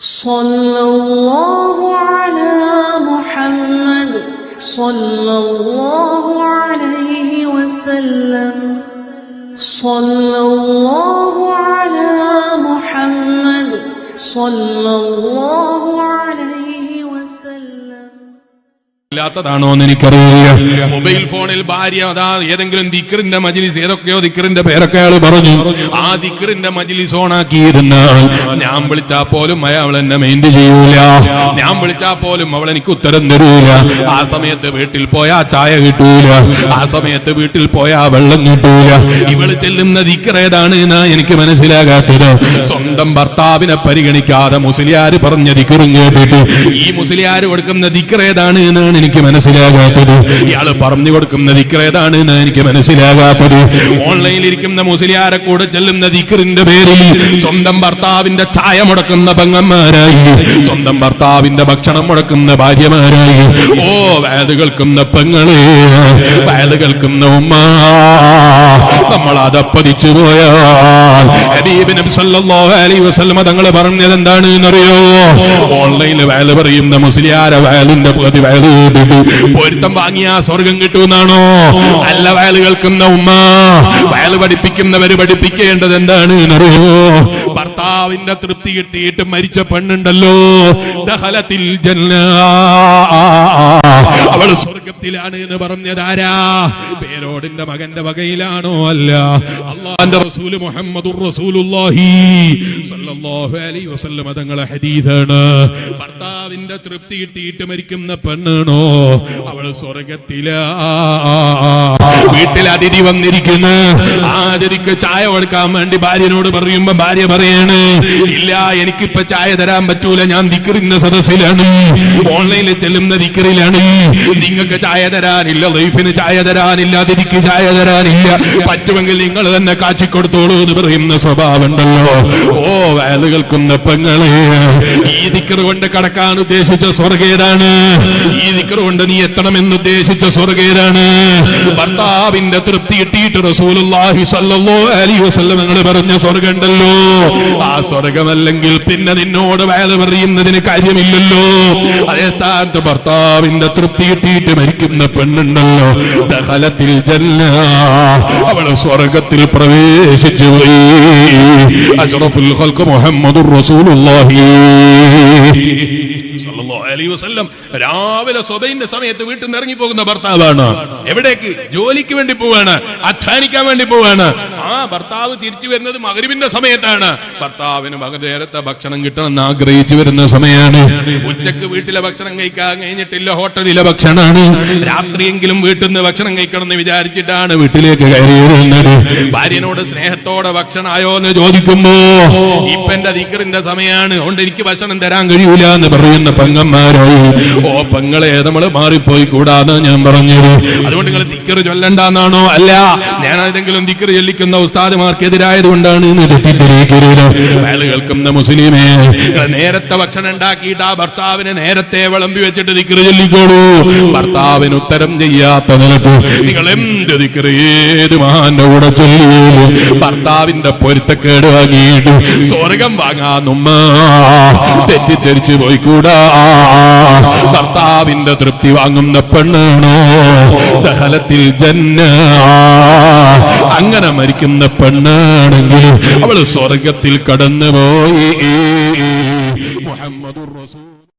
സല്ലല്ലാഹു അലാ മുഹമ്മദ് സല്ലല്ലാഹു അലൈഹി വസല്ലം സല്ലല്ലാഹു അലാ മുഹമ്മദ് സല്ലല്ലാഹു അലൈഹി വസല്ലം. ാണോ എന്ന് എനിക്കറിയില്ല. മൊബൈൽ ഫോണിൽ ഭാര്യ അതാ ഏതെങ്കിലും ദിക്റിന്റെ മജ്ലിസ്, ഏതൊക്കെയോ ദിക്റിന്റെ പേരൊക്കെ അയാൾ പറഞ്ഞു. ആ ദിക്റിന്റെ മജ്ലിസ് ഓണാക്കിയിരുന്നാൽ ഞാൻ വിളിച്ചാൽ പോലും അവൾ എന്നെ മെയിൻറ്റ് ചെയ്യൂല, ഞാൻ വിളിച്ചാൽ പോലും അവൾ എനിക്ക് ഉത്തരം തരൂല. ആ സമയത്ത് വീട്ടിൽ പോയാ ചായ കിട്ടൂല, ആ സമയത്ത് വീട്ടിൽ പോയാ വെള്ളം കിട്ടൂല. ഇവള് ചെല്ലുന്ന ദിക്ർ ഏതാണ് എന്നാ എനിക്ക് മനസ്സിലാകാത്തത്. സ്വന്തം ഭർത്താവിനെ പരിഗണിക്കാതെ മുസ്ലിയാര് പറഞ്ഞ ദിക്റും കേട്ടിട്ട് ഈ മുസ്ലിയാര് കൊടുക്കുന്ന ദിക്ർ ഏതാണ് എന്നാണ് എനിക്ക് മനസ്സിലാകാത്തത്. ഇയാള് പറഞ്ഞു കൊടുക്കുന്ന ദിക്ർ ഏതാണ് എന്ന് എനിക്ക് മനസ്സിലാകാത്തത്. ഓൺലൈനിൽ ഇരിക്കുന്ന മുസ്ലിയാരെ കൂടെ ചെല്ലുന്ന ദിക്റിന്റെ പേരിൽ സ്വന്തം ഭർത്താവിന്റെ ചായ മുടക്കുന്ന പെങ്ങന്മാരായി, സ്വന്തം ഭർത്താവിന്റെ ഭക്ഷണം മുടക്കുന്ന ഭാര്യമാരായി. ഓ വയത് കേൾക്കുന്ന പെങ്ങളെ, വയത് കേൾക്കുന്ന ഉമ്മ, നമ്മൾ അതപ്പതിച്ചു പോയാൽ ഹബീബ് നബി സല്ലല്ലാഹു അലൈഹി വസല്ലം തങ്ങൾ പറഞ്ഞത് എന്താണ് എന്നറിയോ? ഓൺലൈനിൽ വയത് പറയുന്ന മുസ്ലിയാരെ വയലിന്റെ പകുതി വയത് പൊരുത്തം വാങ്ങിയ സ്വർഗം കിട്ടുമെന്നാണോ? അല്ല, വയല് കേൾക്കുന്ന ഉമ്മ, വയല് പഠിപ്പിക്കുന്നവര് പഠിപ്പിക്കേണ്ടത് എന്താണ് എന്നറിയോ? ഭർത്താവിന്റെ തൃപ്തി കിട്ടിയിട്ട് മരിച്ച പെണ്ണുണ്ടല്ലോ, ദഖലത്തിൽ ജന്ന, അവൾ സ്വർഗത്തിലാണ് എന്ന് പറഞ്ഞതാരാ? പേരോടിന്റെ മകന്റെ വകയിലാണോ? അല്ല, അല്ലാഹുവിന്റെ റസൂൽ മുഹമ്മദുർ റസൂലുള്ളാഹി സ്വല്ലല്ലാഹു അലൈഹി വസല്ലം തങ്ങളുടെ ഹദീസാണ്. ഭർത്താവിന്റെ തൃപ്തി കിട്ടിയിട്ട് മരിക്കുന്ന പെണ്ണാണോ അവള് സ്വർഗത്തിലാ. വീട്ടിൽ അതിഥി വന്നിരിക്കുന്നു, ആ അതിഥിക്ക് ചായ കൊടുക്കാൻ വേണ്ടി ഭാര്യനോട് പറയുമ്പോ ഭാര്യ പറയാണ്, ഇല്ല എനിക്കിപ്പോ ചായ തരാൻ പറ്റൂല, ഞാൻ ദിക്റിന്റെ സദസ്സിലാണ്, ഓൺലൈനിൽ ചെല്ലുന്ന ദിക്റിലാണ്, നിങ്ങൾക്ക് ചായ തരാനില്ല, ലൈഫിന് ചായ തരാനില്ല, അതിഥിക്ക് ചായ തരാനില്ല, പറ്റുമെങ്കിൽ നിങ്ങൾ തന്നെ കാച്ചിക്കൊടുത്തോളൂ എന്ന് പറയുന്ന സ്വഭാവം ഉണ്ടല്ലോ. ഓ വയത് കേൾക്കുന്ന പെങ്ങളെ, ഈ ദിക്ർ കൊണ്ട് കടക്കാൻ ഉദ്ദേശിച്ച സ്വർഗേതാണ്, ഈ ദിക്ർ കൊണ്ട് നീ എത്തണമെന്ന് ഉദ്ദേശിച്ച സ്വർഗേതാണ്. ഭർത്താവിന്റെ തൃപ്തി കിട്ടിയിട്ട് റസൂലുള്ളാഹി സ്വല്ലല്ലാഹു അലൈഹി വസല്ലം നിങ്ങൾ പറഞ്ഞ സ്വർഗം ഉണ്ടല്ലോ, ആ സ്വർഗമല്ലെങ്കിൽ പിന്നെ നിന്നോട് വയത് പറയുന്നതിന് കാര്യമില്ലല്ലോ. അതേ സ്ഥാനത്ത് ഭർത്താവിന്റെ തൃപ്തി കിട്ടിയിട്ട് മരിക്കുന്ന പെണ്ണുണ്ടല്ലോ, ദഖലത്തിൽ ജന്ന, അവൾ സ്വർഗത്തിൽ പ്രവേശിച്ചു പോയി. അഷ്റഫുൽ ഖൽഖ് മുഹമ്മദുർ റസൂലുള്ളാഹി സല്ലല്ലാഹു അലൈഹി വസല്ലം രാവിലെ സുബഹിന്റെ സമയത്ത് വീട്ടിൽ നിന്ന് ഇറങ്ങി പോകുന്ന ഭർത്താവാണ്. എവിടേക്ക്? ജോലിക്ക് വേണ്ടി പോവാണ്, അധ്വാനിക്കാൻ വേണ്ടി പോവാണ്. ആ ഭർത്താവ് തിരിച്ചു വരുന്നത് മഗ്രിബിന്റെ സമയത്താണ്. ഭർത്താവിന് നേരത്തെ ഭക്ഷണം കിട്ടണം എന്ന് ആഗ്രഹിച്ചു വരുന്ന സമയമാണ്. ഉച്ചക്ക് വീട്ടിലെ ഭക്ഷണം കഴിക്കാൻ കഴിഞ്ഞിട്ടില്ല, ഹോട്ടലിലെ ഭക്ഷണമാണ്. രാത്രിയെങ്കിലും വീട്ടിൽ നിന്ന് ഭക്ഷണം കഴിക്കണം എന്ന് വിചാരിച്ചിട്ടാണ് വീട്ടിലേക്ക് കയറി വരുന്നത്. ഭാര്യനോട് സ്നേഹത്തോടെ ഭക്ഷണം ആയോ എന്ന് ചോദിക്കുമ്പോ ഇപ്പൊ എന്റെ ദിക്റിന്റെ സമയമാണ്, അതുകൊണ്ട് എനിക്ക് ഭക്ഷണം തരാൻ കഴിയൂല എന്ന് പറയുന്ന പെങ്ങന്മാരായി. ഓ പെങ്ങളെ, നമ്മള് മാറിപ്പോയി കൂടാന്ന് ഞാൻ പറഞ്ഞത്. അതുകൊണ്ട് നിങ്ങൾ ദിക്ർ ചൊല്ലണ്ടെന്നാണോ? അല്ല, ഞാൻ ഏതെങ്കിലും ദിക്ർ ചൊല്ലിക്കുന്ന ഉസ്താദുമാർക്കെതിരായത് കൊണ്ടാണ് തെറ്റിദ്ധരിക്കരുത്. അയാൾ കേൾക്കുന്ന മുസ്ലിമേ, നേരത്തെ ഭക്ഷണം ഉണ്ടാക്കിയിട്ട് ആ ഭർത്താവിനെ നേരത്തെ വിളമ്പി വെച്ചിട്ട് ദിക്ർ ചൊല്ലിക്കോളൂ. ഭർത്താവിന് ഉത്തരം ചെയ്യാത്ത നിലക്ക് നിങ്ങൾ എന്ത് ദിക്ർ ഏത് മഹാന്റെ കൂടെ ചൊല്ലിയാലും ഭർത്താവിന്റെ പൊരുത്തക്കേട് വാങ്ങിയിട്ട് സ്വർഗം വാങ്ങാന്നുമ്മ തെറ്റിദ്ധരിച്ചു പോയിക്കൂടാ. ഭർത്താവിന്റെ തൃപ്തി വാങ്ങുന്ന പെണ്ണാണോ ദഖലത്തിൽ ജന്ന. അങ്ങനെ മരിക്കുന്ന പെണ്ണാണെങ്കിൽ അവൾ സ്വർഗത്തിൽ കടന്നുപോയി. മുഹമ്മദുർ റസൂൽ